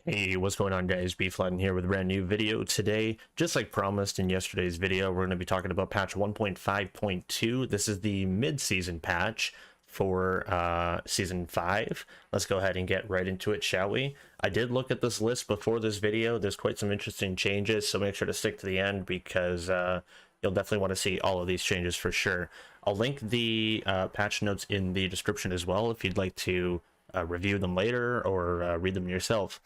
Hey, what's going on, guys? Beeflatin here with a brand new video today. Just like promised in yesterday's video, we're going to be talking about patch 1.5.2. This is the mid-season patch for season 5. Let's go ahead and get right into it, shall we? I did look at this list before this video. There's quite some interesting changes, so make sure to stick to the end because you'll definitely want to see all of these changes for sure. I'll link the patch notes in the description as well if you'd like to review them later or read them yourself.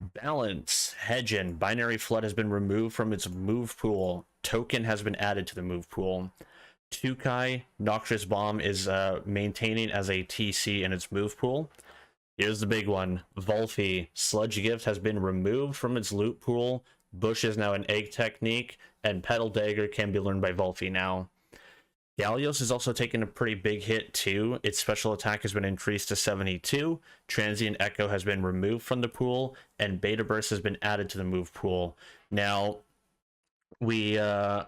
Balance, Hedgen, Binary Flood has been removed from its move pool. Token has been added to the move pool. Tukai, Noxious Bomb is maintaining as a TC in its move pool. Here's the big one. Volphy, Sludge Gift has been removed from its loot pool. Bush is now an egg technique, and Petal Dagger can be learned by Volphy now. Gallios has also taken a pretty big hit too. Its special attack has been increased to 72. Transient Echo has been removed from the pool, and Beta Burst has been added to the move pool. Now, we don't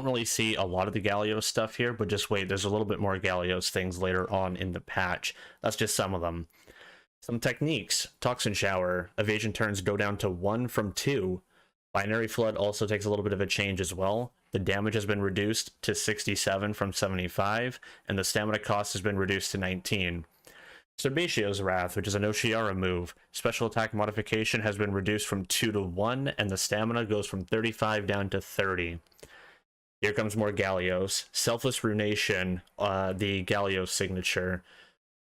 really see a lot of the Gallios stuff here, but just wait, there's a little bit more Gallios things later on in the patch. That's just some of them. Some techniques. Toxin Shower. Evasion turns go down to 1 from 2. Binary Flood also takes a little bit of a change as well. The damage has been reduced to 67 from 75, and the stamina cost has been reduced to 19. Serbacio's Wrath, which is an Oshiara move. Special attack modification has been reduced from 2 to 1, and the stamina goes from 35 down to 30. Here comes more Gallios. Selfless Runation, the Gallios signature.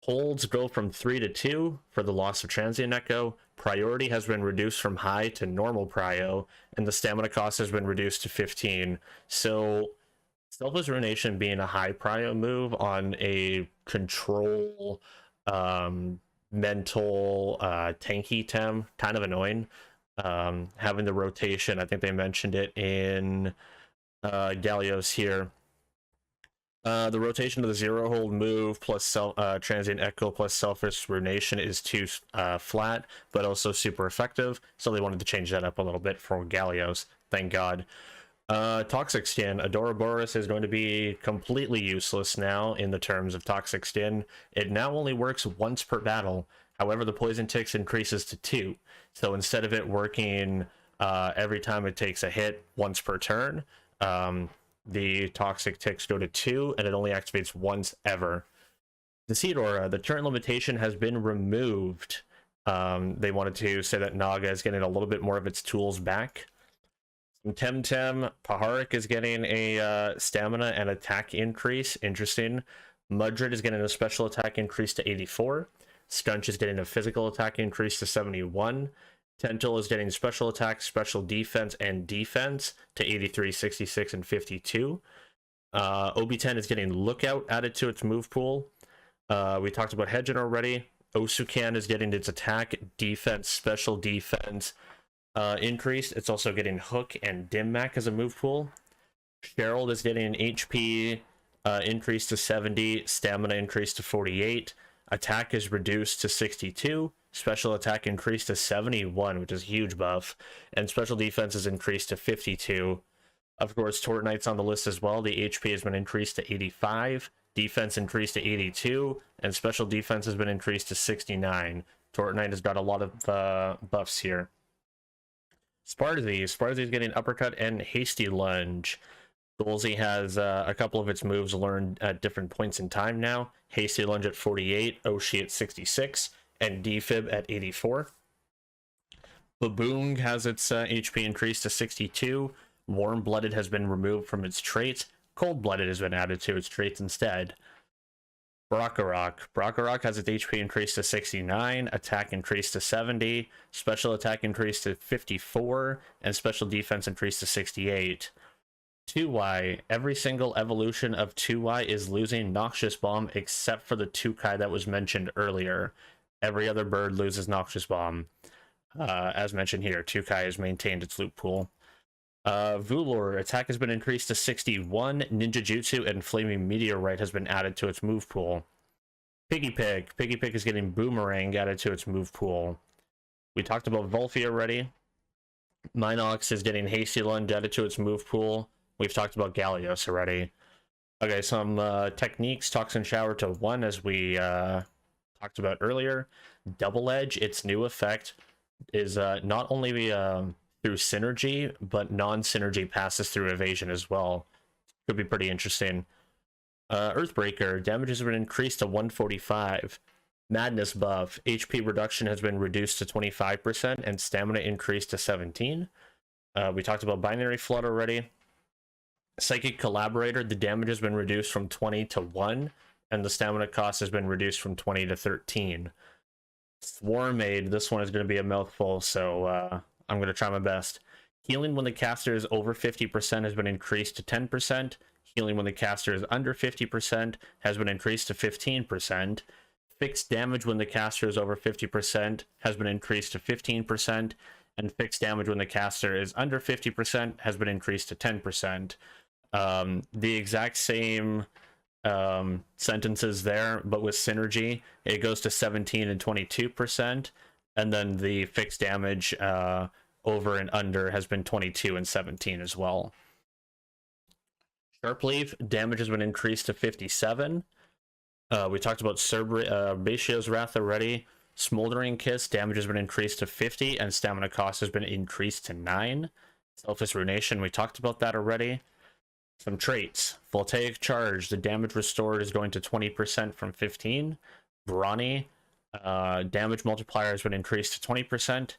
Holds go from 3 to 2 for the loss of Transient Echo. Priority has been reduced from high to normal prio, and the stamina cost has been reduced to 15. So, Selfless Ruination being a high prio move on a control, mental, tanky tem, kind of annoying. Having the rotation, I think they mentioned it in Gallios here. The rotation of the zero hold move plus transient echo plus selfish ruination is too flat, but also super effective. So they wanted to change that up a little bit for Gallios. Thank God. Toxic Skin. Adoraboros is going to be completely useless now in the terms of Toxic Skin. It now only works once per battle. However, the poison ticks increases to 2. So instead of it working every time it takes a hit once per turn, the toxic ticks go to 2, and it only activates once ever. Deceit Aura, the turn limitation has been removed. They wanted to say that Naga is getting a little bit more of its tools back. Temtem, Paharik is getting a stamina and attack increase. Interesting. Mudred is getting a special attack increase to 84. Stunch is getting a physical attack increase to 71. Tentil is getting special attack, special defense, and defense to 83, 66, and 52. Obi-10 is getting Lookout added to its move pool. We talked about Hedgen already. Osukan is getting its attack, defense, special defense increased. It's also getting Hook and Dim Mak as a move pool. Cheryl is getting an HP increase to 70, stamina increased to 48. Attack is reduced to 62. Special attack increased to 71, which is a huge buff, and special defense is increased to 52. Of course, Tort Knight's on the list as well. The HP has been increased to 85, defense increased to 82, and special defense has been increased to 69. Tort Knight has got a lot of buffs here. Sparzi is getting Uppercut and Hasty Lunge. Dolzy has a couple of its moves learned at different points in time now. Hasty Lunge at 48, Oshi at 66, and Defib at 84. Baboong has its HP increased to 62. Warm-Blooded has been removed from its traits. Cold-Blooded has been added to its traits instead. Brockarok has its HP increased to 69, attack increased to 70, special attack increased to 54, and special defense increased to 68. 2Y. Every single evolution of 2Y is losing Noxious Bomb except for the Tukai that was mentioned earlier. Every other bird loses Noxious Bomb. As mentioned here, Tukai has maintained its loot pool. Vulor, attack has been increased to 61. Ninja Jutsu and Flaming Meteorite has been added to its move pool. Piggy Pig is getting Boomerang added to its move pool. We talked about Volphy already. Minox is getting Hasty Lunge added to its move pool. We've talked about Gallios already. Okay, some techniques. Toxin Shower to 1, as we talked about earlier. Double Edge, its new effect. is not only through synergy, but non-synergy passes through evasion as well. Could be pretty interesting. Earthbreaker, damage has been increased to 145. Madness buff, HP reduction has been reduced to 25%, and stamina increased to 17. We talked about Binary Flood already. Psychic Collaborator, the damage has been reduced from 20 to 1, and the stamina cost has been reduced from 20 to 13. Swarm Aid, this one is going to be a mouthful, so I'm going to try my best. Healing when the caster is over 50% has been increased to 10%. Healing when the caster is under 50% has been increased to 15%. Fixed damage when the caster is over 50% has been increased to 15%. And fixed damage when the caster is under 50% has been increased to 10%. The exact same sentences there, but with synergy, it goes to 17 and 22%. And then the fixed damage over and under has been 22 and 17 as well. Sharpleaf, damage has been increased to 57. We talked about Batio's Wrath already. Smoldering Kiss, damage has been increased to 50, and stamina cost has been increased to 9. Selfish Runation, we talked about that already. Some traits. Voltaic Charge, the damage restored is going to 20% from 15. Brawny, damage multiplier has been increased to 20%.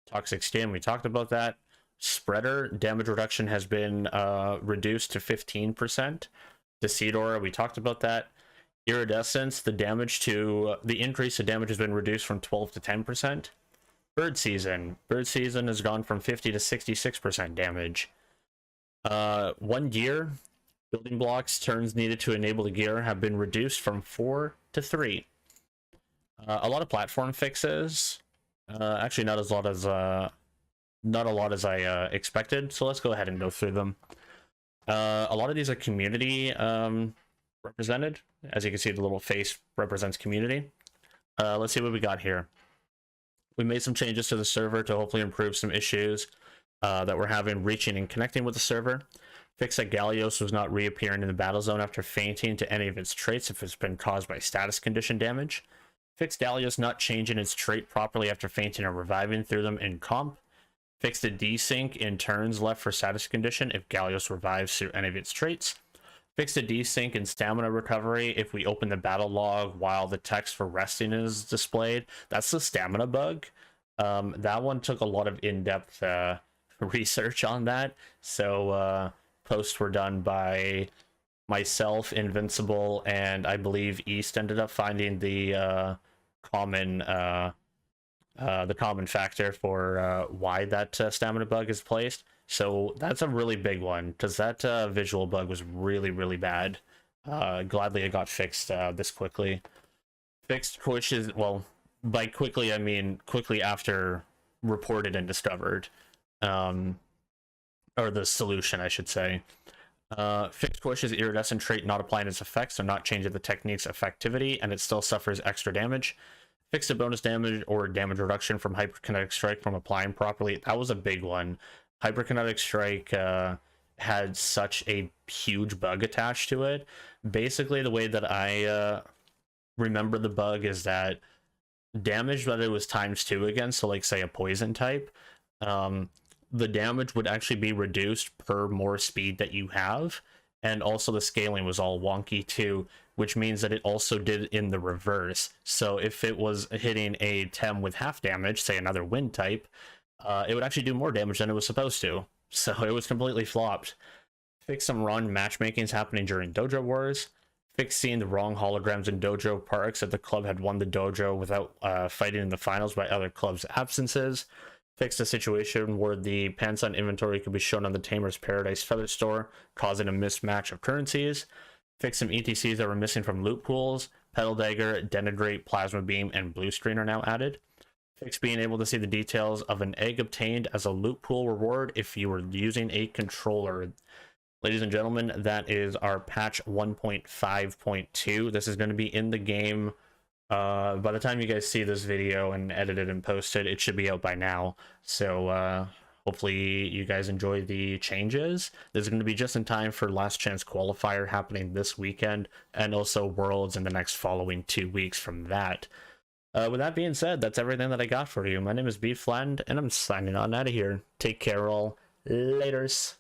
Toxic Skin, we talked about that. Spreader, damage reduction has been reduced to 15%. Decidor, we talked about that. Iridescence, the increase to damage has been reduced from 12 to 10%. Bird Season has gone from 50 to 66% damage. 1 gear, building blocks, turns needed to enable the gear have been reduced from 4 to 3. A lot of platform fixes. Actually, not a lot as I expected, so let's go ahead and go through them. A lot of these are community represented. As you can see, the little face represents community. Let's see what we got here. We made some changes to the server to hopefully improve some issues that we're having reaching and connecting with the server. Fix that Gallios was not reappearing in the battle zone after fainting to any of its traits if it's been caused by status condition damage. Fix Gallios not changing its trait properly after fainting or reviving through them in comp. Fix the desync in turns left for status condition if Gallios revives through any of its traits. Fix the desync and stamina recovery if we open the battle log while the text for resting is displayed. That's the stamina bug. That one took a lot of in-depth research on that. So posts were done by myself, Invincible, and I believe East ended up finding the common factor for why that stamina bug is placed. So that's a really big one, because that visual bug was really, really bad. Gladly it got fixed this quickly. Fixed pushes, well, by quickly I mean quickly after reported and discovered. Or the solution, I should say. Fixed pushes iridescent trait not applying its effects or not changing the technique's effectivity, and it still suffers extra damage. Fixed the bonus damage or damage reduction from hyperkinetic strike from applying properly. That was a big one. Hyperkinetic strike had such a huge bug attached to it. Basically, the way that I remember the bug is that damage that it was ×2 again, so like say a poison type, the damage would actually be reduced per more speed that you have, and also the scaling was all wonky too, which means that it also did in the reverse. So if it was hitting a Tem with half damage, say another wind type, it would actually do more damage than it was supposed to. So it was completely flopped. Fix some wrong matchmakings happening during Dojo Wars. Fix seeing the wrong holograms in Dojo Parks if the club had won the dojo without fighting in the finals by other clubs' absences. Fix a situation where the Panson inventory could be shown on the Tamer's Paradise Feather Store, causing a mismatch of currencies. Fix some ETCs that were missing from loot pools. Petal Dagger, Denigrate, Plasma Beam, and Blue Screen are now added. Fix being able to see the details of an egg obtained as a loot pool reward if you were using a controller. Ladies and gentlemen, that is our patch 1.5.2. This is going to be in the game. By the time you guys see this video and edited and posted, it should be out by now. So hopefully you guys enjoy the changes. This is going to be just in time for Last Chance Qualifier happening this weekend, and also Worlds in the next following 2 weeks from that. With that being said, that's everything that I got for you. My name is Beef Flattened, and I'm signing on out of here. Take care, all. Laters.